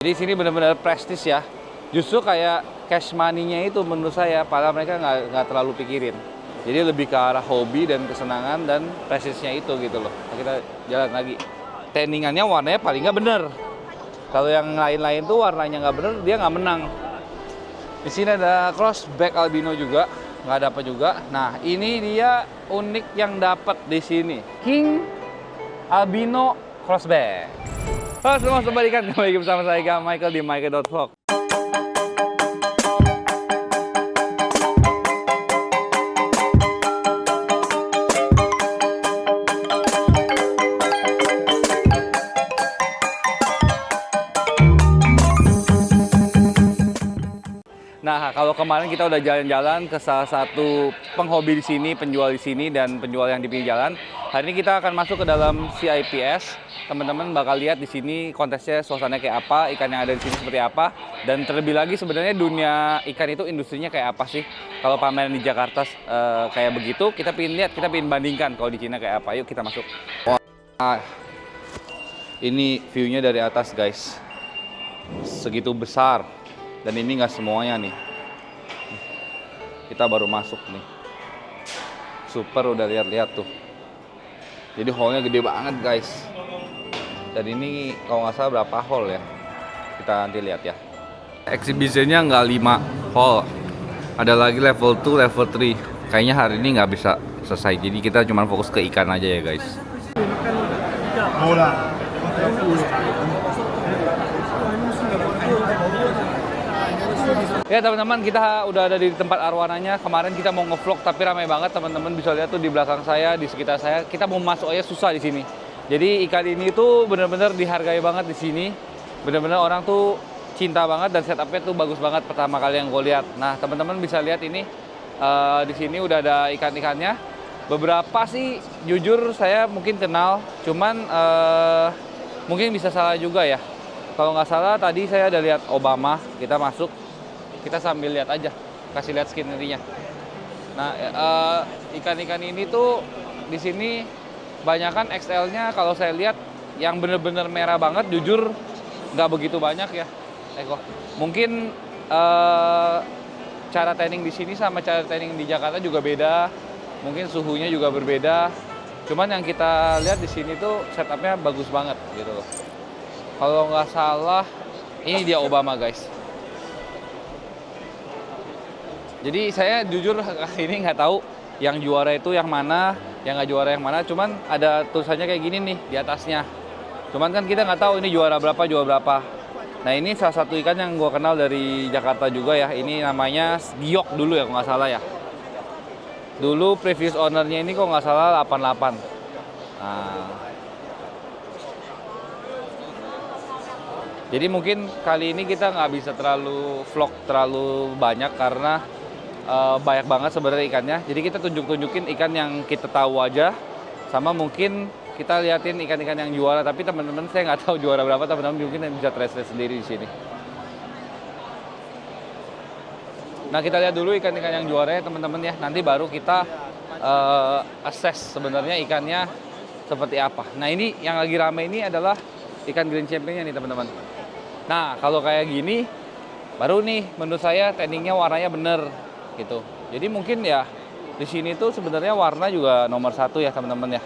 Jadi sini benar-benar prestis ya. Justru kayak cash money-nya itu menurut saya, padahal mereka nggak terlalu pikirin. Jadi lebih ke arah hobi dan kesenangan dan prestisnya itu gitu loh. Nah, kita jalan lagi. Tanningannya warnanya paling nggak bener. Kalau yang lain-lain tuh warnanya nggak bener, dia nggak menang. Di sini ada crossback albino juga, nggak dapat juga. Nah ini dia unik yang dapat di sini. King albino crossback. Halo semua sobat ikan, kembali lagi bersama saya Michael di Michael.vlog. Nah, kalau kemarin kita udah jalan-jalan ke salah satu penghobi di sini, penjual di sini, dan penjual yang di pinggir jalan. Hari ini kita akan masuk ke dalam CIPS. Teman-teman bakal lihat di sini kontesnya suasananya kayak apa, ikan yang ada di sini seperti apa, dan terlebih lagi sebenarnya dunia ikan itu industrinya kayak apa sih? Kalau pameran di Jakarta kayak begitu, kita pengen lihat, kita pengen bandingkan kalau di Cina kayak apa. Yuk kita masuk. Wah, ini view-nya dari atas guys, segitu besar. Dan ini nggak semuanya nih. Kita baru masuk nih. Super, udah lihat-lihat tuh. Jadi hole-nya gede banget guys. Dan ini kalau nggak salah berapa hole ya? Kita nanti lihat ya. Exhibitionnya nggak 5 hole. Ada lagi level 2, level 3. Kayaknya hari ini nggak bisa selesai. Jadi kita cuma fokus ke ikan aja ya guys. Bola. Ya teman-teman, kita udah ada di tempat arwananya. Kemarin kita mau ngevlog tapi ramai banget, teman-teman bisa lihat tuh di belakang saya, di sekitar saya. Kita mau masuk aja susah di sini. Jadi ikan ini tuh benar-benar dihargai banget di sini. Benar-benar orang tuh cinta banget dan setupnya tuh bagus banget pertama kali yang gue lihat. Nah teman-teman bisa lihat ini di sini udah ada ikan-ikannya. Beberapa sih jujur saya mungkin kenal, cuman mungkin bisa salah juga ya. Kalau nggak salah tadi saya ada lihat Obama, kita masuk. Kita sambil lihat aja, kasih lihat skinerinya. Nah, ikan-ikan ini tuh di sini banyakan XL-nya kalau saya lihat yang bener-bener merah banget, jujur nggak begitu banyak ya. Eko, mungkin cara tanning di sini sama cara tanning di Jakarta juga beda, mungkin suhunya juga berbeda. Cuman yang kita lihat di sini tuh setupnya bagus banget gitu loh. Kalau nggak salah, ini dia Obama guys. Jadi saya jujur ini nggak tahu yang juara itu yang mana, yang nggak juara yang mana. Cuman ada tulisannya kayak gini nih di atasnya. Cuman kan kita nggak tahu ini juara berapa, juara berapa. Nah ini salah satu ikan yang gue kenal dari Jakarta juga ya. Ini namanya giok dulu ya kalau nggak salah ya. Dulu previous ownernya ini kalau nggak salah 88. Nah, jadi mungkin kali ini kita nggak bisa terlalu vlog terlalu banyak karena banyak banget sebenarnya ikannya. Jadi kita tunjukin ikan yang kita tahu aja, sama mungkin kita liatin ikan-ikan yang juara. Tapi teman-teman saya nggak tahu juara berapa, teman-teman mungkin bisa trace sendiri di sini. Nah kita lihat dulu ikan-ikan yang juaranya teman-teman ya. Nanti baru kita assess sebenarnya ikannya seperti apa. Nah ini yang lagi rame ini adalah ikan green championnya nih teman-teman. Nah kalau kayak gini baru nih menurut saya tanningnya warnanya bener gitu. Jadi mungkin ya di sini tuh sebenarnya warna juga nomor 1 ya teman-teman ya.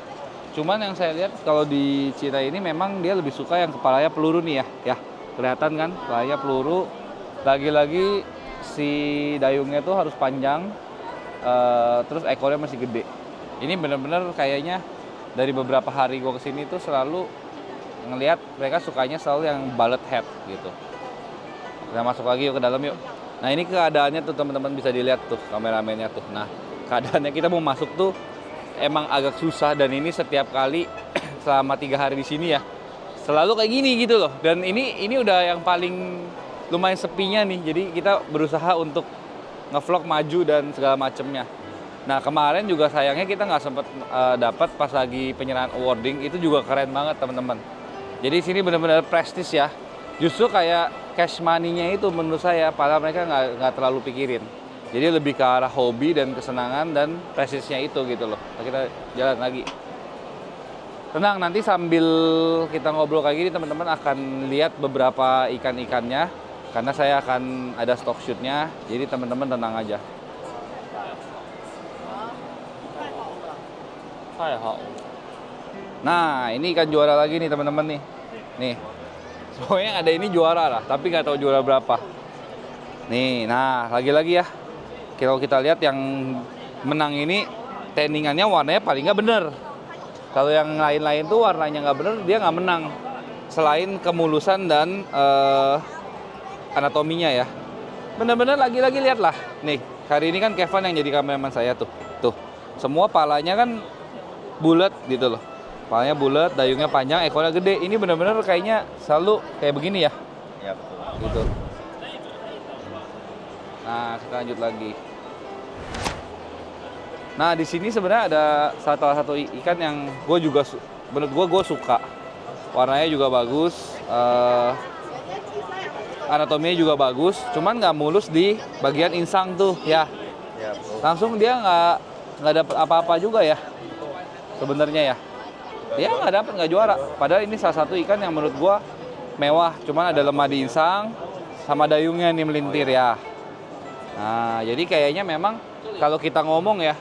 Cuman yang saya lihat kalau di Cina ini memang dia lebih suka yang kepalanya peluru nih ya. Kelihatan kan kepalanya peluru. Lagi-lagi si dayungnya tuh harus panjang, terus ekornya masih gede. Ini bener-bener kayaknya dari beberapa hari gue kesini tuh selalu ngelihat mereka sukanya selalu yang bullet head gitu. Kita masuk lagi yuk ke dalam yuk. Nah ini keadaannya tuh teman-teman bisa dilihat tuh kameramennya tuh. Nah keadaannya kita mau masuk tuh emang agak susah, dan ini setiap kali selama 3 hari di sini ya selalu kayak gini gitu loh. Dan ini udah yang paling lumayan sepinya nih. Jadi kita berusaha untuk ngevlog maju dan segala macemnya. Nah kemarin juga sayangnya kita nggak sempet dapat pas lagi penyerahan awarding. Itu juga keren banget teman-teman. Jadi sini benar-benar prestis ya. Justru kayak cash money-nya itu menurut saya, padahal mereka nggak terlalu pikirin. Jadi lebih ke arah hobi dan kesenangan dan prestisnya itu gitu loh. Nah, kita jalan lagi. Tenang, nanti sambil kita ngobrol kayak gini teman-teman akan lihat beberapa ikan-ikannya karena saya akan ada stock shootnya, jadi teman-teman tenang aja. Nah, ini ikan juara lagi nih teman-teman nih. Nih, semuanya yang ada ini juara lah, tapi nggak tahu juara berapa. Nih, nah lagi-lagi ya. Kalau kita lihat yang menang ini, tandingannya warnanya paling nggak bener. Kalau yang lain-lain tuh warnanya nggak bener, dia nggak menang. Selain kemulusan dan anatominya ya. Bener-bener lagi-lagi lihatlah. Nih, hari ini kan Kevin yang jadi kameraman saya tuh. Tuh, semua palanya kan bulat gitu loh. Palanya bulat, dayungnya panjang, ekornya gede. Ini bener-bener kayaknya selalu kayak begini ya. Ya betul. Gitu. Nah, kita lanjut lagi. Nah, di sini sebenarnya ada salah satu ikan yang menurut gue suka. Warnanya juga bagus, anatominya juga bagus. Cuman nggak mulus di bagian insang tuh, ya. Ya betul. Langsung dia nggak dapet apa-apa juga ya, sebenarnya ya. Dia nggak juara. Padahal ini salah satu ikan yang menurut gue mewah. Cuman ada lemah di insang, sama dayungnya nih melintir ya. Nah, jadi kayaknya memang kalau kita ngomong ya,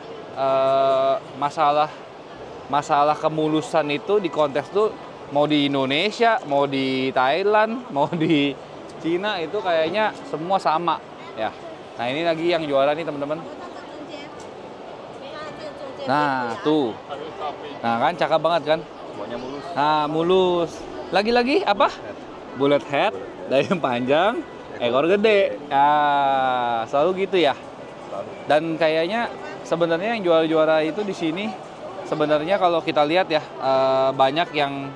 masalah kemulusan itu di kontes tuh mau di Indonesia, mau di Thailand, mau di Cina itu kayaknya semua sama ya. Nah, ini lagi yang juara nih teman-teman. Nah, tuh. Nah, kan cakep banget kan? Semuanya mulus. Nah, mulus. Lagi-lagi apa? Bullet head, dayung panjang, ekor gede. Ah, selalu gitu ya. Dan kayaknya sebenarnya yang juara-juara itu di sini sebenarnya kalau kita lihat ya banyak yang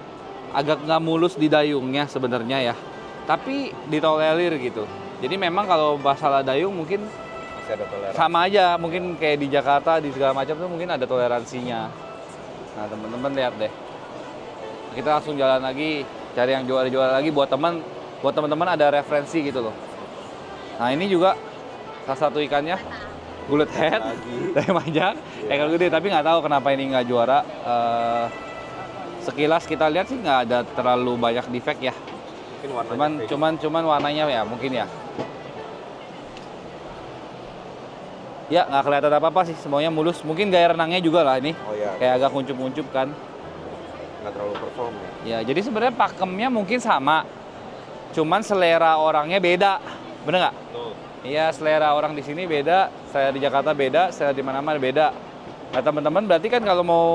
agak nggak mulus di dayungnya sebenarnya ya. Tapi ditolerir gitu. Jadi memang kalau masalah dayung mungkin Masih ada toleransi. sama aja, mungkin kayak di Jakarta di segala macam tuh mungkin ada toleransinya. Nah, teman-teman lihat deh. Kita langsung jalan lagi cari yang juara-juara lagi buat teman-teman ada referensi gitu loh. Nah, ini juga salah satu ikannya bullet head, dari panjang, ekor gede, tapi nggak tahu kenapa ini nggak juara. Sekilas kita lihat sih nggak ada terlalu banyak defect ya. Mungkin warnanya Cuman warnanya ya mungkin ya. Ya nggak kelihatan apa-apa sih, semuanya mulus. Mungkin gaya renangnya juga lah ini. Oh ya. Kayak agak kuncup-kuncup kan. Nggak terlalu perform ya. Ya, jadi sebenarnya pakemnya mungkin sama. Cuman selera orangnya beda. Bener nggak? Tuh. Iya, selera orang di sini beda, saya di Jakarta beda, saya di mana-mana beda. Nah, teman-teman berarti kan kalau mau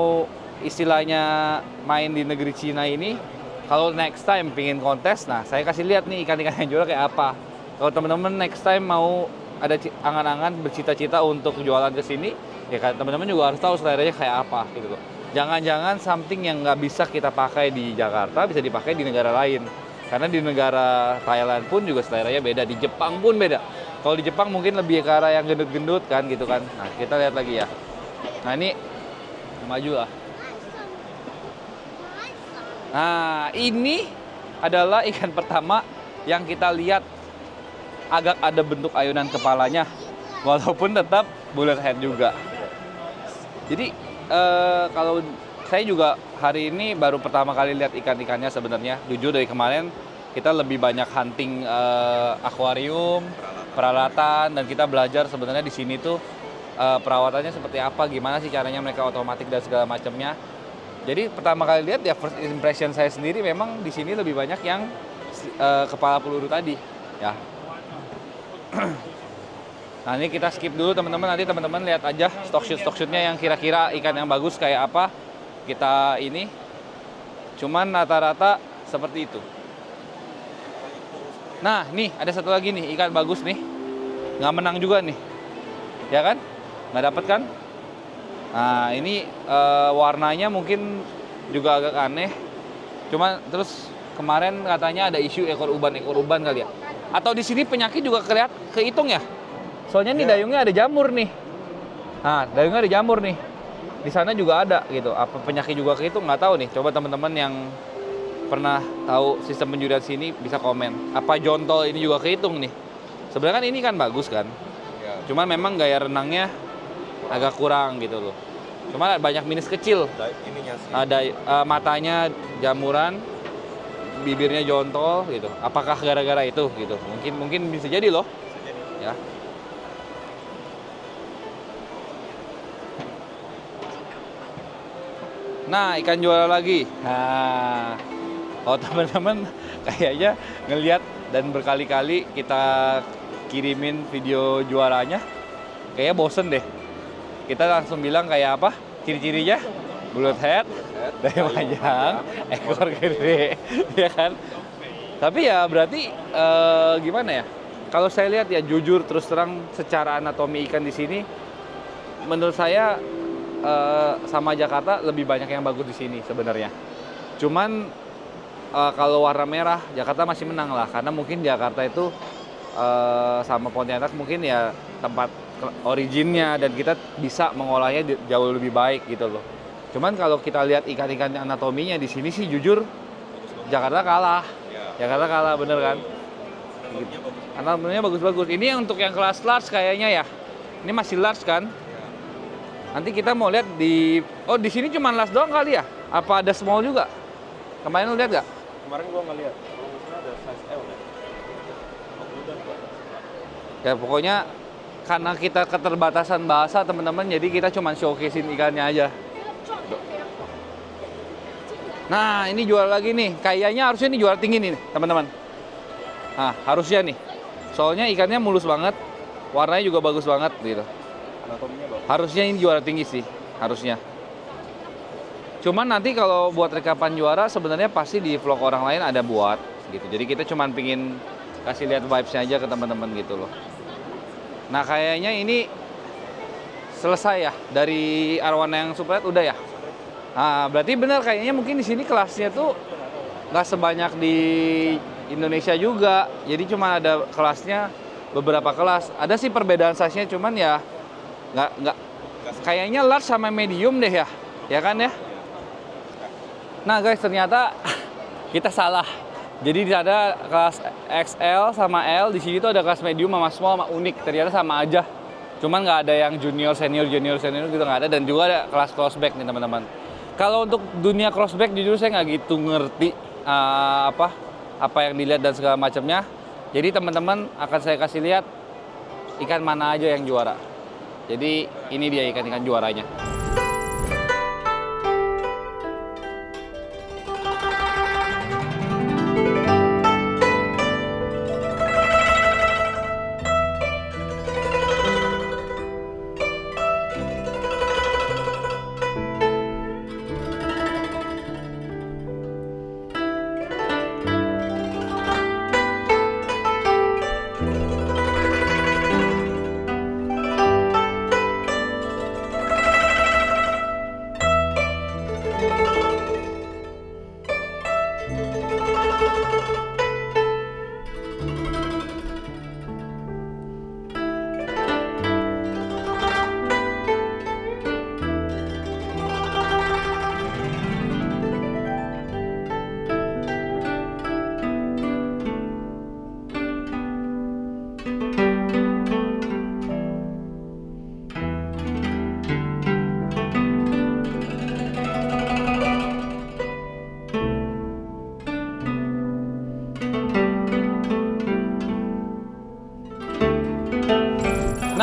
istilahnya main di negeri Cina ini, kalau next time pingin kontes, nah saya kasih lihat nih ikan-ikan yang juara kayak apa. Kalau teman-teman next time mau ada angan-angan bercita-cita untuk jualan ke sini, ya kan teman-teman juga harus tahu seleranya kayak apa gitu loh. Jangan-jangan something yang nggak bisa kita pakai di Jakarta bisa dipakai di negara lain. Karena di negara Thailand pun juga seleranya beda, di Jepang pun beda. Kalau di Jepang mungkin lebih ke arah yang gendut-gendut kan gitu kan. Nah, kita lihat lagi ya. Nah, ini maju lah. Nah, ini adalah ikan pertama yang kita lihat agak ada bentuk ayunan kepalanya, walaupun tetap bullet head juga. Jadi kalau saya juga hari ini baru pertama kali lihat ikan-ikannya sebenarnya. Jujur dari kemarin kita lebih banyak hunting akuarium, peralatan, dan kita belajar sebenarnya di sini tuh perawatannya seperti apa, gimana sih caranya mereka otomatik dan segala macamnya. Jadi pertama kali lihat ya first impression saya sendiri memang di sini lebih banyak yang kepala peluru tadi, ya. Nah, ini kita skip dulu teman-teman, nanti teman-teman lihat aja stock shootnya yang kira-kira ikan yang bagus kayak apa. Kita ini cuman rata-rata seperti itu. Nah, nih ada satu lagi nih ikan bagus nih, nggak menang juga nih, ya kan? Nggak dapet kan? Nah, ini warnanya mungkin juga agak aneh. Cuma terus kemarin katanya ada isu ekor uban kali ya. Atau di sini penyakit juga kehitung ya? Soalnya nih dayungnya ada jamur nih. Nah, dayungnya ada jamur nih. Di sana juga ada gitu. Apa penyakit juga kehitung nggak tahu nih. Coba teman-teman yang pernah tahu sistem penjurian sini bisa komen. Apa jontol ini juga kehitung nih? Sebenarnya kan ini kan bagus kan. Ya. Cuman memang gaya renangnya agak kurang gitu loh. Cuma banyak minus kecil. Ininya sih. Ada matanya jamuran, bibirnya jontol gitu. Apakah gara-gara itu gitu? Mungkin bisa jadi loh. Ya. Nah, ikan juara lagi. Nah, kalau teman-teman kayaknya ngelihat dan berkali-kali kita kirimin video juaranya, kayaknya bosen deh. Kita langsung bilang kayak apa? Ciri-cirinya? Bulat head, dari panjang, ekor gede, ya kan? Tapi ya berarti gimana ya? Kalau saya lihat ya jujur terus terang secara anatomi ikan di sini, menurut saya sama Jakarta lebih banyak yang bagus di sini sebenarnya. Cuman kalau warna merah Jakarta masih menang lah, karena mungkin Jakarta itu sama Pontianak mungkin ya tempat originnya dan kita bisa mengolahnya jauh lebih baik gitu loh. Cuman kalau kita lihat ikan-ikan anatominya di sini sih jujur Jakarta kalah. Jakarta kalah bener kan? Anatominya bagus-bagus. Ini untuk yang kelas large kayaknya ya. Ini masih large kan? Nanti kita mau lihat di sini cuma large doang kali ya? Apa ada small juga? Kemarin lu lihat nggak? Kemarin gua nggak lihat. Kalau misalnya ada size L ya. Ya pokoknya karena kita keterbatasan bahasa teman-teman, jadi kita cuma showcasein ikannya aja. Nah ini juara lagi nih, kayaknya harusnya ini juara tinggi nih teman-teman. Nah harusnya nih, soalnya ikannya mulus banget, warnanya juga bagus banget gitu. Anatominya bagus. Harusnya ini juara tinggi sih, harusnya. Cuman nanti kalau buat rekapan juara sebenarnya pasti di vlog orang lain ada buat gitu. Jadi kita cuma pingin kasih lihat vibes-nya aja ke teman-teman gitu loh. Nah kayaknya ini selesai ya dari arwana yang super red udah ya. Nah berarti benar kayaknya mungkin di sini kelasnya tuh nggak sebanyak di Indonesia juga. Jadi cuma ada kelasnya beberapa kelas. Ada sih perbedaan size-nya cuman ya nggak kayaknya large sama medium deh ya kan ya. Nah guys ternyata kita salah. Jadi ada kelas XL sama L, di sini tuh ada kelas medium sama small sama unik. Ternyata sama aja. Cuman nggak ada yang junior senior gitu nggak ada, dan juga ada kelas crossback nih teman-teman. Kalau untuk dunia crossback jujur saya nggak gitu ngerti apa yang dilihat dan segala macamnya. Jadi teman-teman akan saya kasih lihat ikan mana aja yang juara. Jadi ini dia ikan-ikan juaranya.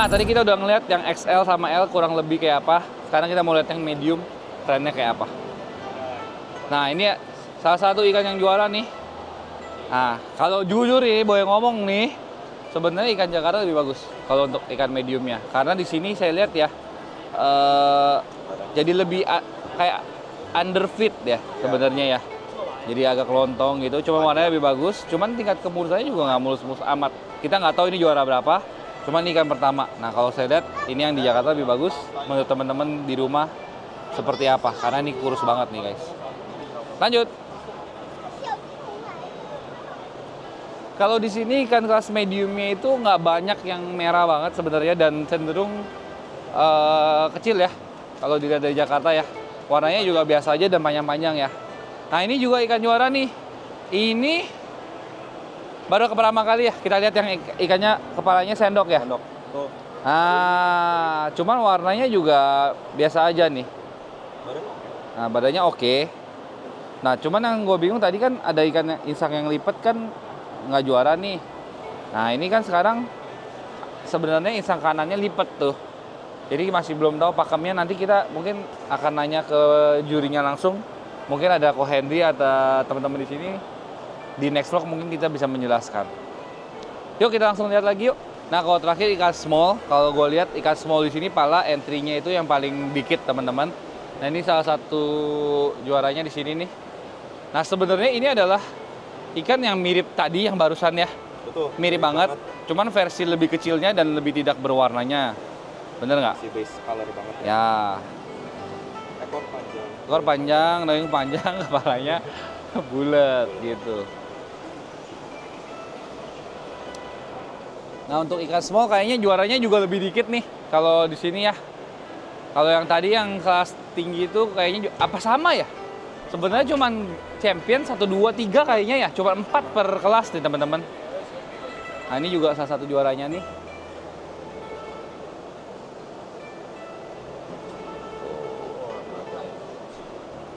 Nah, tadi kita udah ngeliat yang XL sama L kurang lebih kayak apa. Sekarang kita mau lihat yang medium, trennya kayak apa. Nah, ini salah satu ikan yang juara nih. Nah, kalau jujur nih, boleh ngomong nih, sebenarnya ikan Jakarta lebih bagus kalau untuk ikan mediumnya. Karena di sini saya lihat ya, jadi lebih kayak underfit ya sebenarnya ya. Jadi agak kelontong gitu, cuma warnanya lebih bagus. Cuman tingkat kemulusannya juga nggak mulus-mulus amat. Kita nggak tahu ini juara berapa. Cuman ini ikan pertama. Nah kalau saya lihat ini yang di Jakarta lebih bagus. Menurut teman-teman di rumah seperti apa? Karena ini kurus banget nih guys. Lanjut. Kalau di sini ikan kelas mediumnya itu nggak banyak yang merah banget sebenarnya dan cenderung kecil ya. Kalau dilihat dari Jakarta ya. Warnanya juga biasa aja dan panjang-panjang ya. Nah ini juga ikan juara nih. Ini baru pertama kali ya kita lihat yang ikannya kepalanya sendok ya. Sendok. Tuh. Cuman warnanya juga biasa aja nih. Badan oke. Nah, badannya oke. Nah, cuman yang gue bingung tadi kan ada ikan insang yang lipat kan nggak juara nih. Nah, ini kan sekarang sebenarnya insang kanannya lipat tuh. Jadi masih belum tahu pakemnya. Nanti kita mungkin akan nanya ke jurinya langsung. Mungkin ada Ko Henry atau teman-teman di sini. Di next vlog mungkin kita bisa menjelaskan. Yuk kita langsung lihat lagi yuk. Nah, kalau terakhir ikan small, kalau gue lihat ikan small di sini pala entry-nya itu yang paling dikit teman-teman. Nah, ini salah satu juaranya di sini nih. Nah, sebenarnya ini adalah ikan yang mirip tadi yang barusan ya. Betul. Mirip banget. Cuman versi lebih kecilnya dan lebih tidak berwarnanya. Bener nggak? Si base color banget ya. Ya. Ekor panjang. Ekor panjang, daging panjang, kepalanya bulat gitu. Nah, untuk ikan small kayaknya juaranya juga lebih dikit nih kalau di sini ya. Kalau yang tadi yang kelas tinggi itu kayaknya apa sama ya? Sebenarnya cuman champion 1 2 3 kayaknya ya, cuma 4 per kelas nih teman-teman. Nah, ini juga salah satu juaranya nih.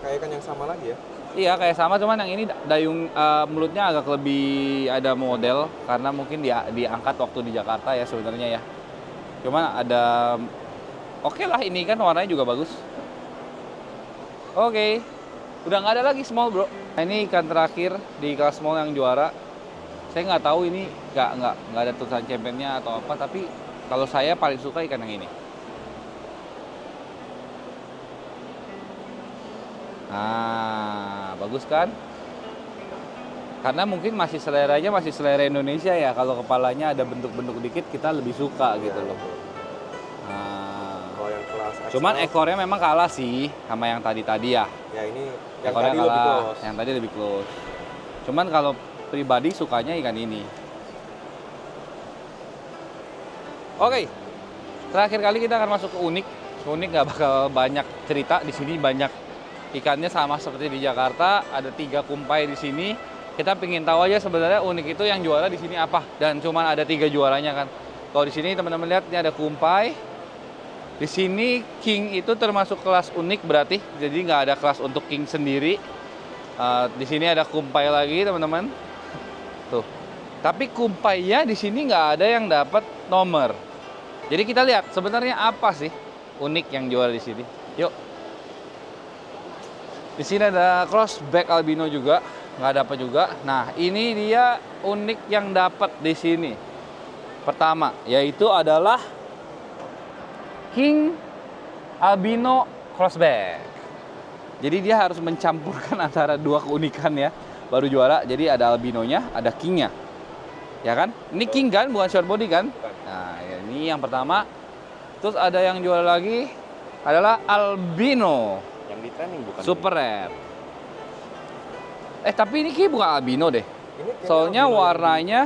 Kayak ikan yang sama lagi ya. Iya, kayak sama, cuman yang ini dayung mulutnya agak lebih ada model karena mungkin diangkat waktu di Jakarta ya sebenarnya ya. Cuman ada oke lah, ini kan warnanya juga bagus. Oke. Udah nggak ada lagi small, bro. Nah, ini ikan terakhir di kelas small yang juara. Saya nggak tahu ini nggak ada tulisan championnya atau apa, tapi kalau saya paling suka ikan yang ini. Nah, bagus kan? Karena mungkin masih seleranya masih selera Indonesia ya. Kalau kepalanya ada bentuk-bentuk dikit kita lebih suka gitu loh. Nah, Kalau yang kelas XL, cuman ekornya memang kalah sih sama yang tadi ya. ya ini yang Ekornya tadi lebih kalah, close. yang tadi lebih close. Cuman kalau pribadi sukanya ikan ini. Oke, terakhir kali kita akan masuk ke unik. Unik nggak bakal banyak cerita di sini, banyak ikannya sama seperti di Jakarta. Ada 3 kumpai di sini. Kita pengen tahu aja sebenarnya unik itu yang juara di sini apa. Dan cuman ada 3 juaranya kan. Kalau di sini teman-teman lihat ini ada kumpai. Di sini king itu termasuk kelas unik berarti. Jadi nggak ada kelas untuk king sendiri. Di sini ada kumpai lagi teman-teman. Tuh. Tapi kumpainya di sini nggak ada yang dapat nomor. Jadi kita lihat sebenarnya apa sih unik yang juara di sini. Yuk. Di sini ada crossback albino juga, nggak dapat juga. Nah, ini dia unik yang dapat di sini. Pertama, yaitu adalah king albino crossback. Jadi dia harus mencampurkan antara 2 keunikan ya, baru juara. Jadi ada albinonya, ada kingnya, ya kan? Ini king kan, bukan short body kan? Nah, ini yang pertama. Terus ada yang juara lagi adalah albino. Yang di training bukan Super ini. rare. Tapi ini kayak bukan albino deh. Ini kayaknya Soalnya albino warnanya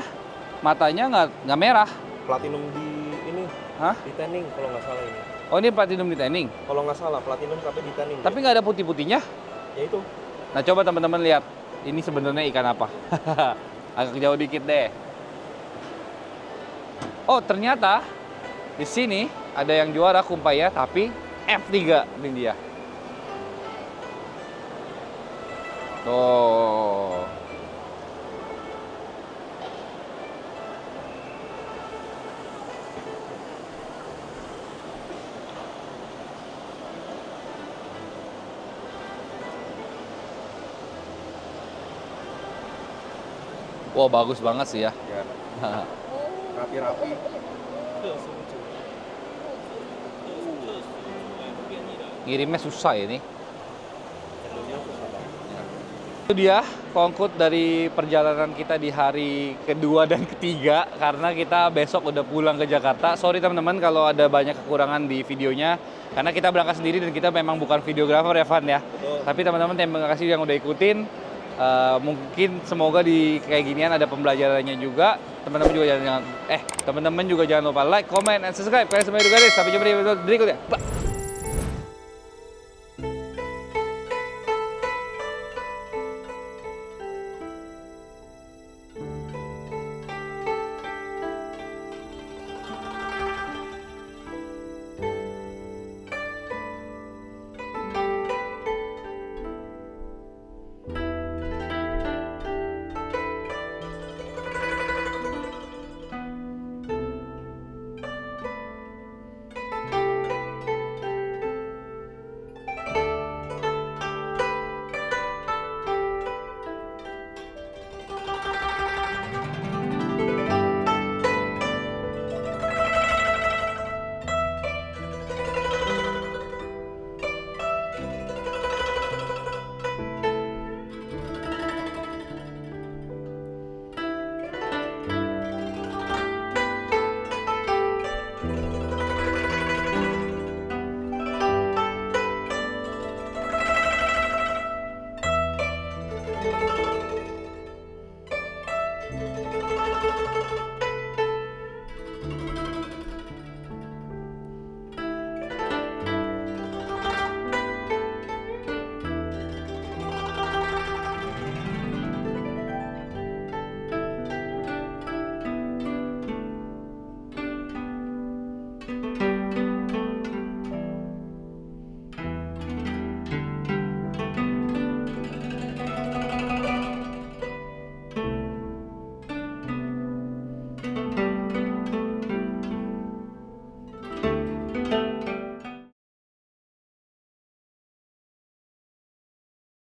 matanya nggak merah. platinum di ini. Hah? Di tanning kalau nggak salah ini. Oh, ini platinum di tanning. Kalau nggak salah platinum tapi di tanning. Tapi nggak ada putih-putihnya. ya itu. Nah, coba teman-teman lihat. Ini sebenarnya ikan apa? Agak jauh dikit deh. Oh, ternyata di sini ada yang juara kumpai ya, tapi F3 ini dia. Tuh. Wah, bagus banget sih ya. Ya. Rapi-rapi. Ngirimnya susah ini. Tentunya susah banget. Itu dia conclude dari perjalanan kita di hari kedua dan ketiga, karena kita besok udah pulang ke Jakarta. Sorry teman-teman kalau ada banyak kekurangan di videonya, karena kita berangkat sendiri dan kita memang bukan videografer ya Van ya. Betul. Tapi teman-teman terima kasih yang udah ikutin. Mungkin semoga di kayak ginian ada pembelajarannya juga. Teman-teman juga jangan lupa like, comment, and subscribe. Kalian semua juga deh. Sampai jumpa di video berikutnya. Bye.